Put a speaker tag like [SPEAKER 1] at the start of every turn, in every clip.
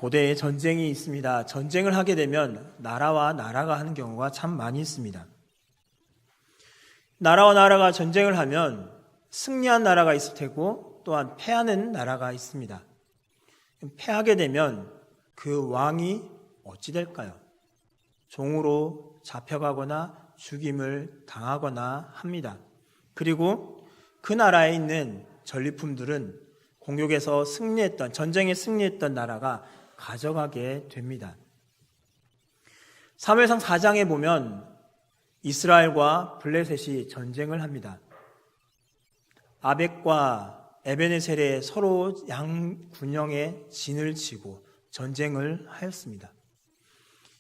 [SPEAKER 1] 고대에 전쟁이 있습니다. 전쟁을 하게 되면 나라와 나라가 하는 경우가 참 많이 있습니다. 나라와 나라가 전쟁을 하면 승리한 나라가 있을 테고 또한 패하는 나라가 있습니다. 패하게 되면 그 왕이 어찌 될까요? 종으로 잡혀가거나 죽임을 당하거나 합니다. 그리고 그 나라에 있는 전리품들은 공격에서 승리했던, 전쟁에 승리했던 나라가 가져가게 됩니다. 사무엘상 4장에 보면 이스라엘과 블레셋이 전쟁을 합니다. 아벡과 에베네셀에 서로 양 군영에 진을 치고 전쟁을 하였습니다.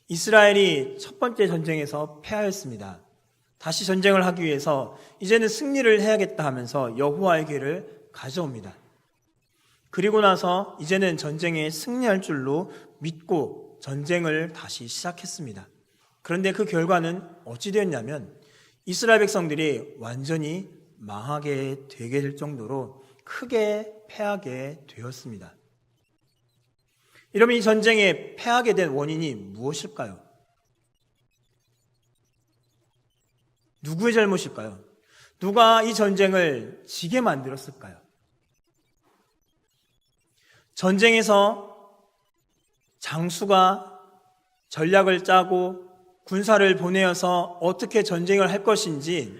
[SPEAKER 1] 이스라엘이 첫 번째 전쟁에서 패하였습니다. 다시 전쟁을 하기 위해서 이제는 승리를 해야겠다 하면서 여호와의 궤를 가져옵니다. 그리고 나서 이제는 전쟁에 승리할 줄로 믿고 전쟁을 다시 시작했습니다. 그런데 그 결과는 어찌 되었냐면 이스라엘 백성들이 완전히 망하게 되게 될 정도로 크게 패하게 되었습니다. 여러분, 이 전쟁에 패하게 된 원인이 무엇일까요? 누구의 잘못일까요? 누가 이 전쟁을 지게 만들었을까요? 전쟁에서 장수가 전략을 짜고 군사를 보내어서 어떻게 전쟁을 할 것인지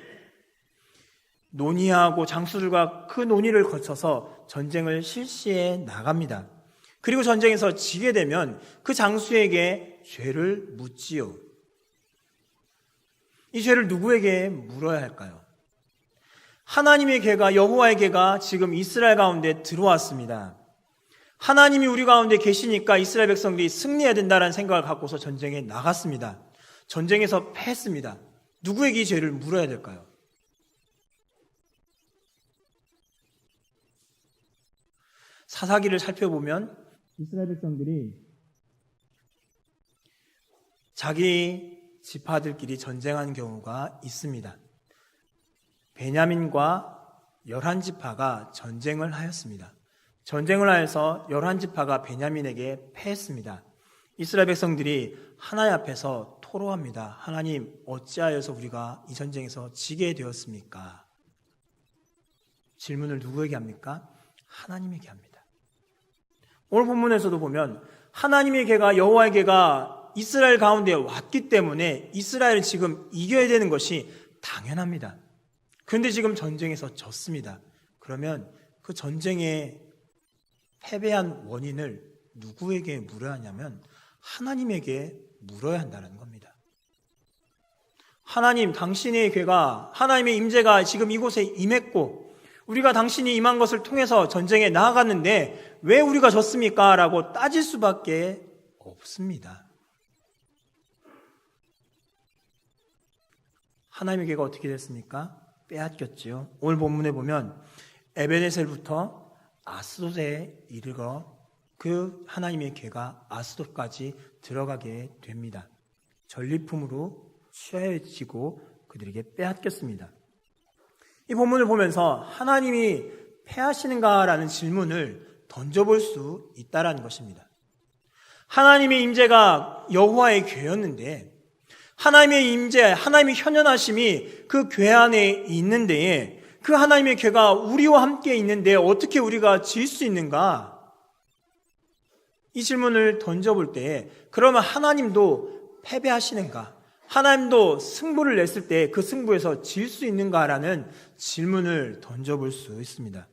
[SPEAKER 1] 논의하고 장수들과 그 논의를 거쳐서 전쟁을 실시해 나갑니다. 그리고 전쟁에서 지게 되면 그 장수에게 죄를 묻지요. 이 죄를 누구에게 물어야 할까요? 하나님의 궤가, 여호와의 궤가 지금 이스라엘 가운데 들어왔습니다. 하나님이 우리 가운데 계시니까 이스라엘 백성들이 승리해야 된다는 생각을 갖고서 전쟁에 나갔습니다. 전쟁에서 패했습니다. 누구에게 이 죄를 물어야 될까요? 사사기를 살펴보면 이스라엘 백성들이 자기 지파들끼리 전쟁한 경우가 있습니다. 베냐민과 11지파가 전쟁을 하였습니다. 전쟁을 하여서 11지파가 베냐민에게 패했습니다. 이스라엘 백성들이 하나님 앞에서 토로합니다. 하나님, 어찌하여서 우리가 이 전쟁에서 지게 되었습니까? 질문을 누구에게 합니까? 하나님에게 합니다. 오늘 본문에서도 보면 하나님의 궤가, 여호와의 궤가 이스라엘 가운데 왔기 때문에 이스라엘은 지금 이겨야 되는 것이 당연합니다. 그런데 지금 전쟁에서 졌습니다. 그러면 그 전쟁에 패배한 원인을 누구에게 물어야 하냐면 하나님에게 물어야 한다는 겁니다. 하나님, 당신의 궤가, 하나님의 임재가 지금 이곳에 임했고 우리가 당신이 임한 것을 통해서 전쟁에 나아갔는데 왜 우리가 졌습니까? 라고 따질 수밖에 없습니다. 하나님의 궤가 어떻게 됐습니까? 빼앗겼지요. 오늘 본문에 보면 에베네셀부터 아스돗에 이르러 그 하나님의 궤가 아스돗까지 들어가게 됩니다. 전리품으로 취하여지고 그들에게 빼앗겼습니다. 이 본문을 보면서 하나님이 패하시는가라는 질문을 던져볼 수 있다라는 것입니다. 하나님의 임재가 여호와의 궤였는데 하나님의 임재, 하나님의 현현하심이 그 궤 안에 있는데 그 하나님의 궤가 우리와 함께 있는데 어떻게 우리가 질 수 있는가? 이 질문을 던져볼 때 그러면 하나님도 패배하시는가? 하나님도 승부를 냈을 때 그 승부에서 질 수 있는가라는 질문을 던져볼 수 있습니다.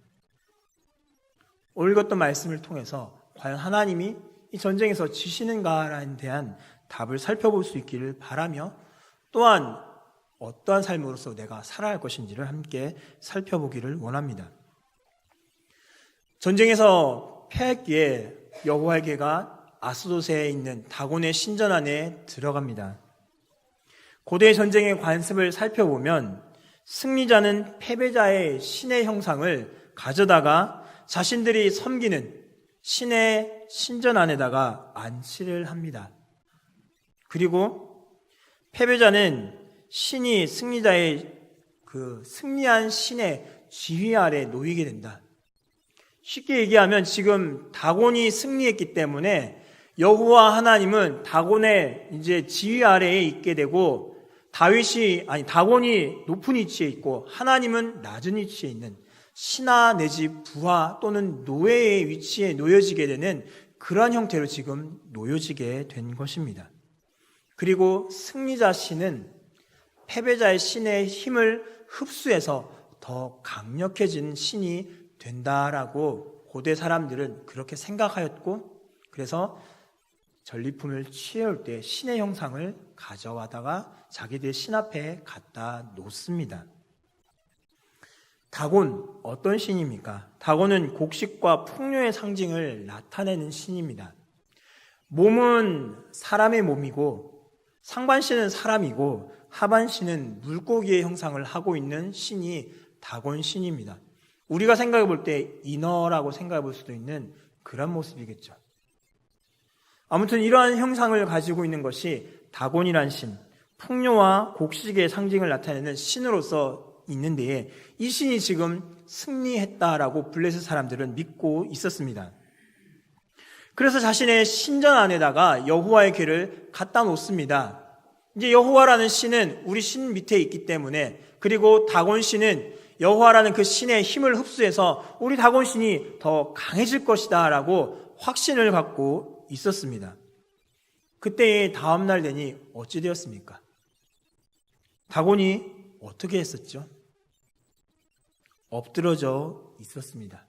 [SPEAKER 1] 오늘 읽었던 말씀을 통해서 과연 하나님이 이 전쟁에서 지시는가에 대한 답을 살펴볼 수 있기를 바라며 또한 어떠한 삶으로서 내가 살아야 할 것인지를 함께 살펴보기를 원합니다. 전쟁에서 패했기에 여호와의 궤가 아스돗에 있는 다곤의 신전 안에 들어갑니다. 고대 전쟁의 관습을 살펴보면 승리자는 패배자의 신의 형상을 가져다가 자신들이 섬기는 신의 신전 안에다가 안치를 합니다. 그리고 패배자는 신이 승리자의 그 승리한 신의 지휘 아래 놓이게 된다. 쉽게 얘기하면 지금 다곤이 승리했기 때문에 여호와 하나님은 다곤의 이제 지휘 아래에 있게 되고 다곤이 높은 위치에 있고 하나님은 낮은 위치에 있는 신하 내지 부하 또는 노예의 위치에 놓여지게 되는 그러한 형태로 지금 놓여지게 된 것입니다. 그리고 승리자 신은 패배자의 신의 힘을 흡수해서 더 강력해진 신이 된다라고 고대 사람들은 그렇게 생각하였고, 그래서 전리품을 취해올 때 신의 형상을 가져와다가 자기들 신 앞에 갖다 놓습니다. 다곤, 어떤 신입니까? 다곤은 곡식과 풍요의 상징을 나타내는 신입니다. 몸은 사람의 몸이고 상반신은 사람이고 하반신은 물고기의 형상을 하고 있는 신이 다곤 신입니다. 우리가 생각해 볼 때 인어라고 생각해 볼 수도 있는 그런 모습이겠죠. 아무튼 이러한 형상을 가지고 있는 것이 다곤이란 신, 풍요와 곡식의 상징을 나타내는 신으로서 있는데, 이 신이 지금 승리했다라고 블레셋 사람들은 믿고 있었습니다. 그래서 자신의 신전 안에다가 여호와의 궤를 갖다 놓습니다. 이제 여호와라는 신은 우리 신 밑에 있기 때문에, 그리고 다곤 신은 여호와라는 그 신의 힘을 흡수해서 우리 다곤 신이 더 강해질 것이다 라고 확신을 갖고 있었습니다. 그때의 다음날 되니 어찌 되었습니까? 다곤이 어떻게 했었죠? 엎드러져 있었습니다.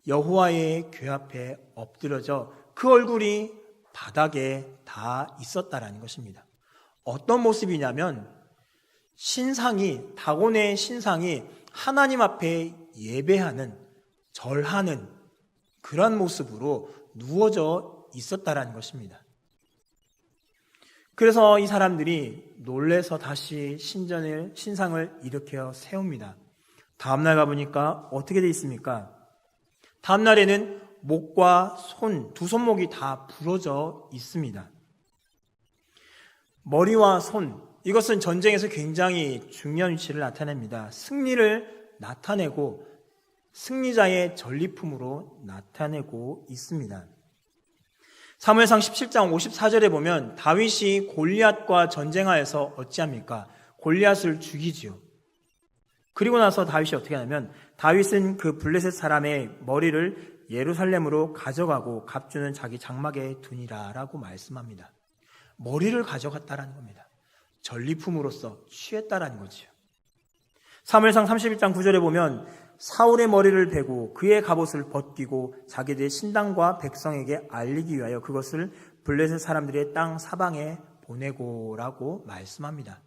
[SPEAKER 1] 여호와의 궤 앞에 엎드러져 그 얼굴이 바닥에 닿아 있었다라는 것입니다. 어떤 모습이냐면 다곤의 신상이 하나님 앞에 예배하는, 절하는 그런 모습으로 누워져 있었다라는 것입니다. 그래서 이 사람들이 놀래서 다시 신상을 일으켜 세웁니다. 다음날 가보니까 어떻게 돼 있습니까? 다음날에는 목과 두 손목이 다 부러져 있습니다. 머리와 손, 이것은 전쟁에서 굉장히 중요한 위치를 나타냅니다. 승리를 나타내고 승리자의 전리품으로 나타내고 있습니다. 사무엘상 17장 54절에 보면 다윗이 골리앗과 전쟁하여서 어찌합니까? 골리앗을 죽이지요. 그리고 나서 다윗이 어떻게 하냐면, 다윗은 그 블레셋 사람의 머리를 예루살렘으로 가져가고 갑주는 자기 장막에 두니라 라고 말씀합니다. 머리를 가져갔다라는 겁니다. 전리품으로서 취했다라는 거지요. 사무엘상 31장 9절에 보면 사울의 머리를 베고 그의 갑옷을 벗기고 자기들의 신당과 백성에게 알리기 위하여 그것을 블레셋 사람들의 땅 사방에 보내고라고 말씀합니다.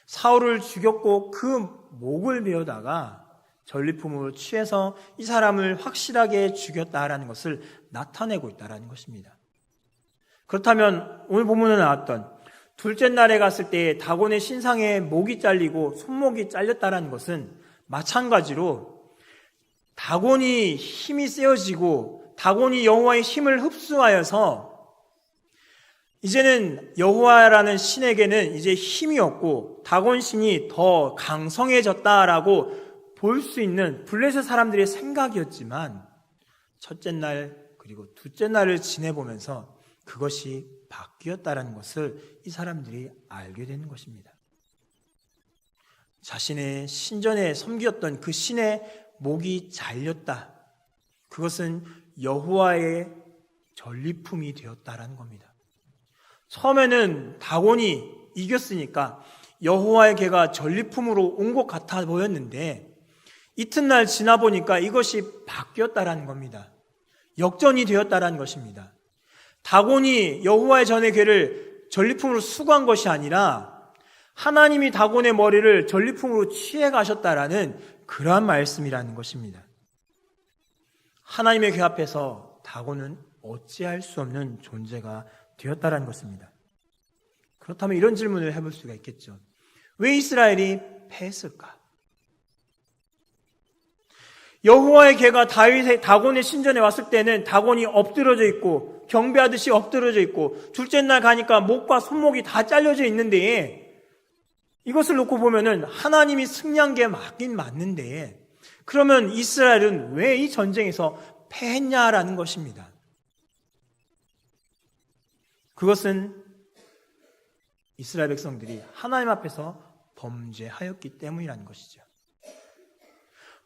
[SPEAKER 1] 사울을 죽였고 그 목을 베어다가 전리품으로 취해서 이 사람을 확실하게 죽였다라는 것을 나타내고 있다라는 것입니다. 그렇다면 오늘 본문에 나왔던 둘째 날에 갔을 때 다곤의 신상에 목이 잘리고 손목이 잘렸다라는 것은 마찬가지로 다곤이 힘이 세어지고 다곤이 여호와의 힘을 흡수하여서 이제는 여호와라는 신에게는 이제 힘이 없고 다곤 신이 더 강성해졌다라고 볼 수 있는 블레셋 사람들의 생각이었지만, 첫째 날 그리고 둘째 날을 지내보면서 그것이 바뀌었다라는 것을 이 사람들이 알게 되는 것입니다. 자신의 신전에 섬겼던 그 신의 목이 잘렸다. 그것은 여호와의 전리품이 되었다라는 겁니다. 처음에는 다곤이 이겼으니까 여호와의 궤가 전리품으로 온 것 같아 보였는데 이튿날 지나 보니까 이것이 바뀌었다라는 겁니다. 역전이 되었다라는 것입니다. 다곤이 여호와의 전의 궤를 전리품으로 수거한 것이 아니라 하나님이 다곤의 머리를 전리품으로 취해 가셨다라는 그러한 말씀이라는 것입니다. 하나님의 궤 앞에서 다곤은 어찌할 수 없는 존재가 되었다라는 것입니다. 그렇다면 이런 질문을 해볼 수가 있겠죠. 왜 이스라엘이 패했을까? 여호와의 궤가 다곤의 신전에 왔을 때는 다곤이 엎드러져 있고 경배하듯이 엎드러져 있고 둘째 날 가니까 목과 손목이 다 잘려져 있는데, 이것을 놓고 보면은 하나님이 승리한 게 맞긴 맞는데 그러면 이스라엘은 왜 이 전쟁에서 패했냐라는 것입니다. 그것은 이스라엘 백성들이 하나님 앞에서 범죄하였기 때문이라는 것이죠.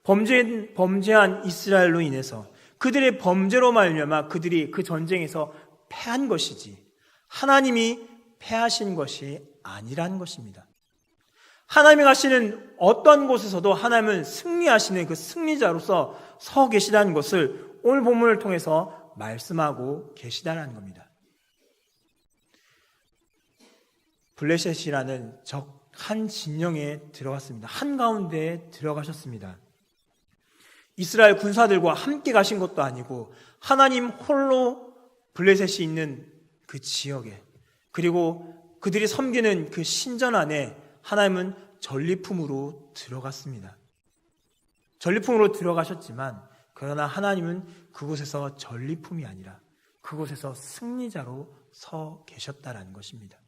[SPEAKER 1] 범죄한 이스라엘로 인해서 그들의 범죄로 말미암아 그들이 그 전쟁에서 패한 것이지 하나님이 패하신 것이 아니라는 것입니다. 하나님이 가시는 어떤 곳에서도 하나님은 승리하시는 그 승리자로서 서 계시다는 것을 오늘 본문을 통해서 말씀하고 계시다는 겁니다. 블레셋이라는 적 한 진영에 들어갔습니다. 한가운데에 들어가셨습니다. 이스라엘 군사들과 함께 가신 것도 아니고 하나님 홀로 블레셋이 있는 그 지역에, 그리고 그들이 섬기는 그 신전 안에 하나님은 전리품으로 들어갔습니다. 전리품으로 들어가셨지만 그러나 하나님은 그곳에서 전리품이 아니라 그곳에서 승리자로 서 계셨다라는 것입니다.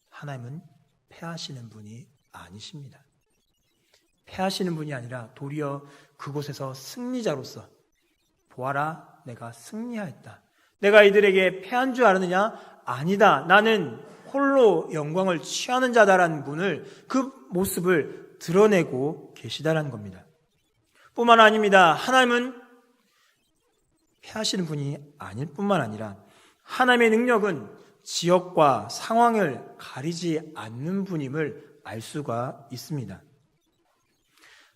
[SPEAKER 1] 하나님은 패하시는 분이 아니십니다. 패하시는 분이 아니라 도리어 그곳에서 승리자로서 보아라, 내가 승리하였다. 내가 이들에게 패한 줄 알았느냐? 아니다. 나는 홀로 영광을 취하는 자다라는 분을, 그 모습을 드러내고 계시다라는 겁니다. 뿐만 아닙니다. 하나님은 패하시는 분이 아닐 뿐만 아니라 하나님의 능력은 지역과 상황을 가리지 않는 분임을 알 수가 있습니다.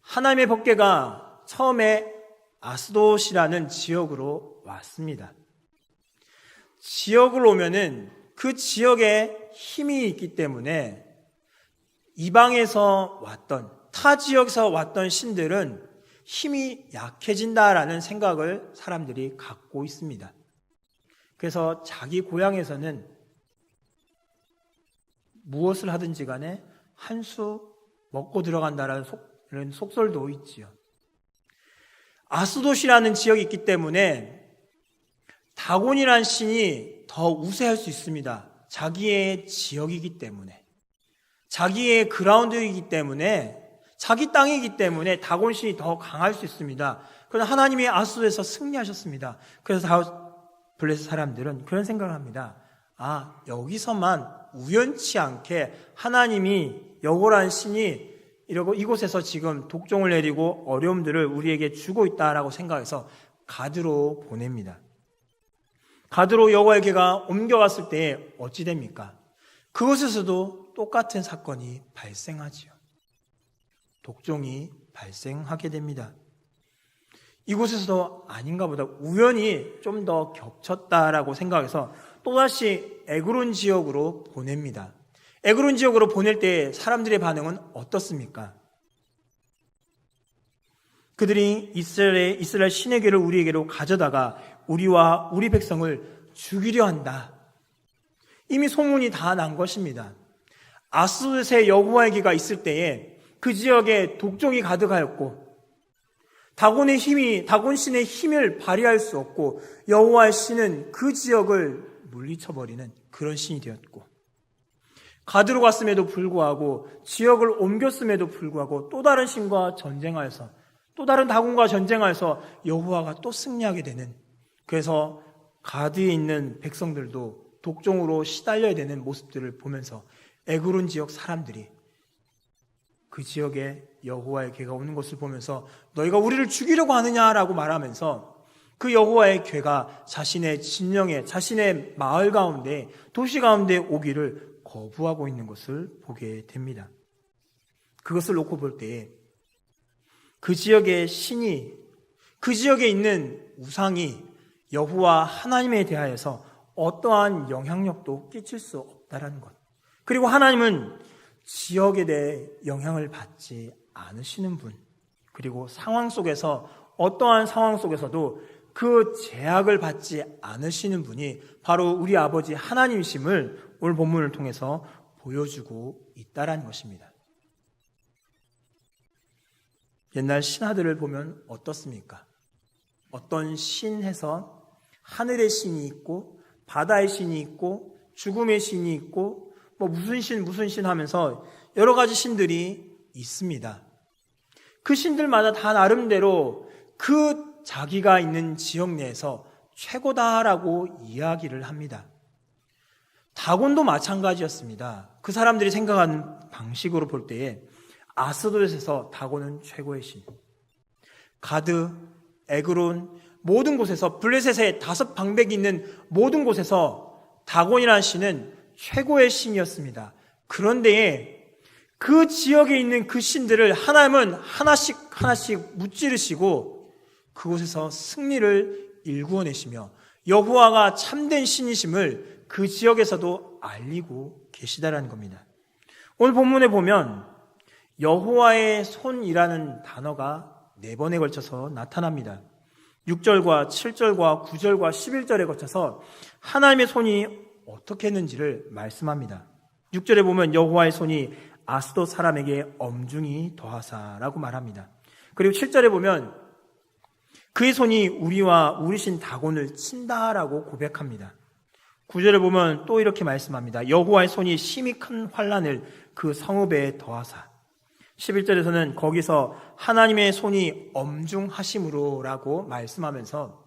[SPEAKER 1] 하나님의 법궤가 처음에 아스돗이라는 지역으로 왔습니다. 지역을 오면은 그 지역에 힘이 있기 때문에 이방에서 왔던, 타 지역에서 왔던 신들은 힘이 약해진다라는 생각을 사람들이 갖고 있습니다. 그래서 자기 고향에서는 무엇을 하든지 간에 한 수 먹고 들어간다라는 속설도 있지요. 아스돗이라는 지역이 있기 때문에 다곤이라는 신이 더 우세할 수 있습니다. 자기의 지역이기 때문에, 자기의 그라운드이기 때문에, 자기 땅이기 때문에 다곤 신이 더 강할 수 있습니다. 그러나 하나님이 아스돗에서 승리하셨습니다. 그래서 블레셋 사람들은 그런 생각을 합니다. 아, 여기서만 우연치 않게 하나님이 여호와라는 신이 이러고 이곳에서 지금 독종을 내리고 어려움들을 우리에게 주고 있다라고 생각해서 가드로 보냅니다. 가드로 여호와의 궤가 옮겨갔을 때 어찌 됩니까? 그곳에서도 똑같은 사건이 발생하지요. 독종이 발생하게 됩니다. 이곳에서도 아닌가 보다 우연히 좀 더 겹쳤다라고 생각해서 또다시 에그론 지역으로 보냅니다. 에그론 지역으로 보낼 때 사람들의 반응은 어떻습니까? 그들이 이스라엘 신의 궤를 우리에게로 가져다가 우리와 우리 백성을 죽이려 한다. 이미 소문이 다 난 것입니다. 아스돗의 여호와의 궤가 있을 때에 그 지역에 독종이 가득하였고 다곤 신의 힘을 발휘할 수 없고 여호와의 신은 그 지역을 물리쳐버리는 그런 신이 되었고, 가드로 갔음에도 불구하고 지역을 옮겼음에도 불구하고 또 다른 신과 전쟁하여서, 또 다른 다곤과 전쟁하여서 여호와가 또 승리하게 되는, 그래서 가드에 있는 백성들도 독종으로 시달려야 되는 모습들을 보면서 에그론 지역 사람들이 그 지역에 여호와의 궤가 오는 것을 보면서 너희가 우리를 죽이려고 하느냐라고 말하면서 그 여호와의 궤가 자신의 진영에, 자신의 마을 가운데, 도시 가운데 오기를 거부하고 있는 것을 보게 됩니다. 그것을 놓고 볼 때에 그 지역의 신이, 그 지역에 있는 우상이 여호와 하나님에 대하여서 어떠한 영향력도 끼칠 수 없다는 것. 그리고 하나님은 지역에 대해 영향을 받지 않으시는 분, 그리고 상황 속에서, 어떠한 상황 속에서도 그 제약을 받지 않으시는 분이 바로 우리 아버지 하나님이심을 오늘 본문을 통해서 보여주고 있다는 것입니다. 옛날 신화들을 보면 어떻습니까? 어떤 신에서 하늘의 신이 있고 바다의 신이 있고 죽음의 신이 있고 뭐 무슨 신 하면서 여러 가지 신들이 있습니다. 그 신들마다 다 나름대로 그 자기가 있는 지역 내에서 최고다라고 이야기를 합니다. 다곤도 마찬가지였습니다. 그 사람들이 생각하는 방식으로 볼 때에 아스돗에서 다곤은 최고의 신, 가드, 에그론 모든 곳에서, 블레셋의 5방백이 있는 모든 곳에서 다곤이라는 신은 최고의 신이었습니다. 그런데 그 지역에 있는 그 신들을 하나님은 하나씩 무찌르시고 그곳에서 승리를 일구어내시며 여호와가 참된 신이심을 그 지역에서도 알리고 계시다라는 겁니다. 오늘 본문에 보면 여호와의 손이라는 단어가 4번에 걸쳐서 나타납니다. 6절과 7절과 9절과 11절에 거쳐서 하나님의 손이 어떻게 했는지를 말씀합니다. 6절에 보면 여호와의 손이 아스돗 사람에게 엄중히 더하사라고 말합니다. 그리고 7절에 보면 그의 손이 우리와 우리 신 다곤을 친다라고 고백합니다. 9절에 보면 또 이렇게 말씀합니다. 여호와의 손이 심히 큰 환난을 그 성읍에 더하사. 11절에서는 거기서 하나님의 손이 엄중하심으로라고 말씀하면서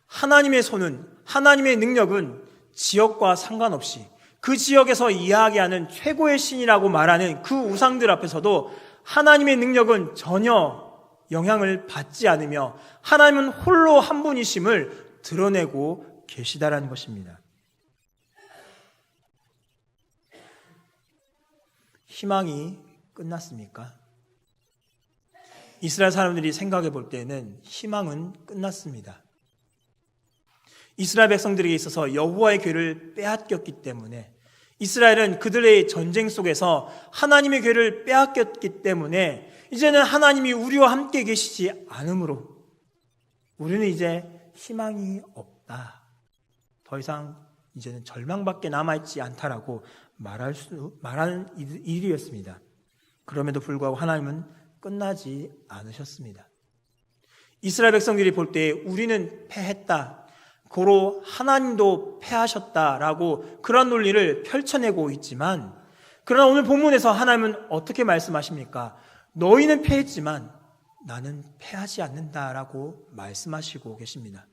[SPEAKER 1] 하나님의 손은, 하나님의 능력은 지역과 상관없이 그 지역에서 이야기하는 최고의 신이라고 말하는 그 우상들 앞에서도 하나님의 능력은 전혀 영향을 받지 않으며 하나님은 홀로 한 분이심을 드러내고 계시다라는 것입니다. 희망이 끝났습니까? 이스라엘 사람들이 생각해 볼 때는 희망은 끝났습니다. 이스라엘 백성들에게 있어서 여호와의 궤를 빼앗겼기 때문에, 이스라엘은 그들의 전쟁 속에서 하나님의 궤를 빼앗겼기 때문에 이제는 하나님이 우리와 함께 계시지 않으므로 우리는 이제 희망이 없다, 더 이상 이제는 절망밖에 남아있지 않다라고 말하는 일이었습니다. 그럼에도 불구하고 하나님은 끝나지 않으셨습니다. 이스라엘 백성들이 볼 때 우리는 패했다, 고로 하나님도 패하셨다라고 그런 논리를 펼쳐내고 있지만, 그러나 오늘 본문에서 하나님은 어떻게 말씀하십니까? 너희는 패했지만 나는 패하지 않는다라고 말씀하시고 계십니다.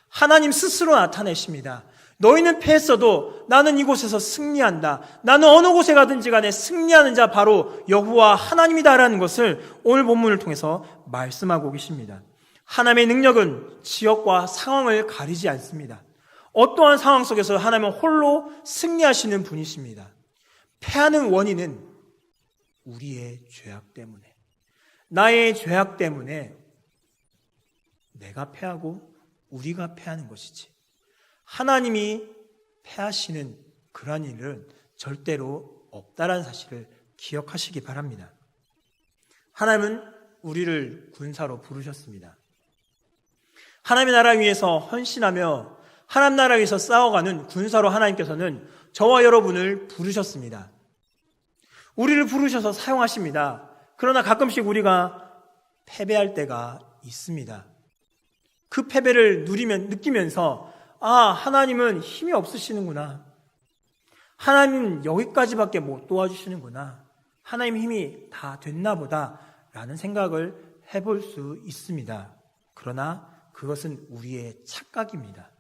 [SPEAKER 1] 하나님 스스로 나타내십니다. 너희는 패했어도 나는 이곳에서 승리한다. 나는 어느 곳에 가든지 간에 승리하는 자 바로 여호와 하나님이다라는 것을 오늘 본문을 통해서 말씀하고 계십니다. 하나님의 능력은 지역과 상황을 가리지 않습니다. 어떠한 상황 속에서 하나님은 홀로 승리하시는 분이십니다. 패하는 원인은 우리의 죄악 때문에, 나의 죄악 때문에 내가 패하고 우리가 패하는 것이지, 하나님이 패하시는 그러한 일은 절대로 없다라는 사실을 기억하시기 바랍니다. 하나님은 우리를 군사로 부르셨습니다. 하나님의 나라 위해서 헌신하며 하나님 나라 위해서 싸워가는 군사로 하나님께서는 저와 여러분을 부르셨습니다. 우리를 부르셔서 사용하십니다. 그러나 가끔씩 우리가 패배할 때가 있습니다. 그 패배를 느끼면서 하나님은 힘이 없으시는구나, 하나님은 여기까지밖에 못 도와주시는구나, 하나님 힘이 다 됐나 보다 라는 생각을 해볼 수 있습니다. 그러나 그것은 우리의 착각입니다.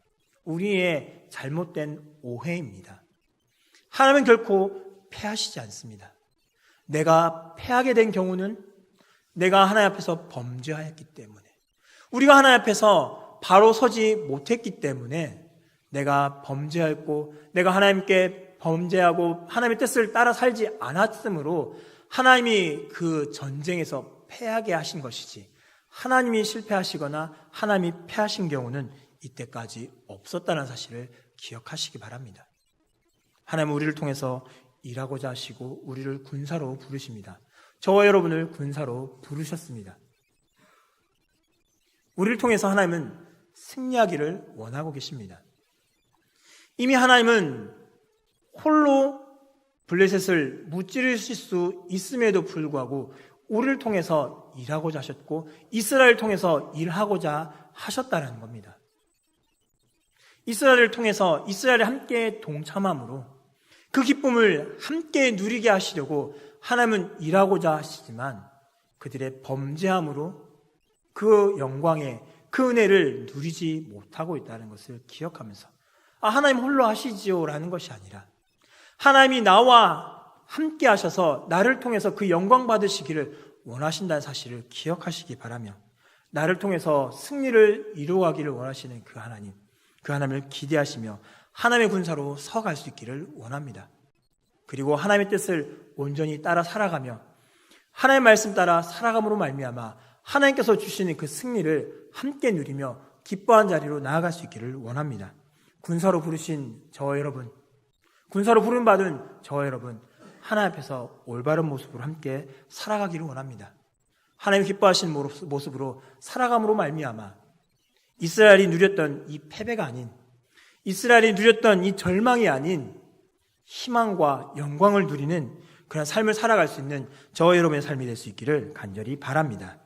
[SPEAKER 1] 우리의 잘못된 오해입니다. 하나님은 결코 패하시지 않습니다. 내가 패하게 된 경우는 내가 하나님 앞에서 범죄하였기 때문에, 우리가 하나님 앞에서 바로 서지 못했기 때문에 내가 범죄하였고, 내가 하나님께 범죄하고 하나님의 뜻을 따라 살지 않았으므로 하나님이 그 전쟁에서 패하게 하신 것이지, 하나님이 실패하시거나 하나님이 패하신 경우는 이때까지 없었다는 사실을 기억하시기 바랍니다. 하나님은 우리를 통해서 일하고자 하시고 우리를 군사로 부르십니다. 저와 여러분을 군사로 부르셨습니다. 우리를 통해서 하나님은 승리하기를 원하고 계십니다. 이미 하나님은 홀로 블레셋을 무찌르실 수 있음에도 불구하고 우리를 통해서 일하고자 하셨고 이스라엘을 통해서 일하고자 하셨다는 겁니다. 이스라엘을 통해서 이스라엘에 함께 동참함으로 그 기쁨을 함께 누리게 하시려고 하나님은 일하고자 하시지만 그들의 범죄함으로 그 영광의 그 은혜를 누리지 못하고 있다는 것을 기억하면서 하나님 홀로 하시지요 라는 것이 아니라 하나님이 나와 함께 하셔서 나를 통해서 그 영광 받으시기를 원하신다는 사실을 기억하시기 바라며 나를 통해서 승리를 이루어가기를 원하시는 그 하나님을 기대하시며 하나님의 군사로 서갈 수 있기를 원합니다. 그리고 하나님의 뜻을 온전히 따라 살아가며 하나님의 말씀 따라 살아감으로 말미암아 하나님께서 주시는 그 승리를 함께 누리며 기뻐한 자리로 나아갈 수 있기를 원합니다. 군사로 부르신 저와 여러분, 군사로 부름받은 저와 여러분, 하나님 앞에서 올바른 모습으로 함께 살아가기를 원합니다. 하나님 기뻐하시는 모습으로 살아감으로 말미암아 이스라엘이 누렸던 이 패배가 아닌, 이스라엘이 누렸던 이 절망이 아닌 희망과 영광을 누리는 그런 삶을 살아갈 수 있는 저와 여러분의 삶이 될 수 있기를 간절히 바랍니다.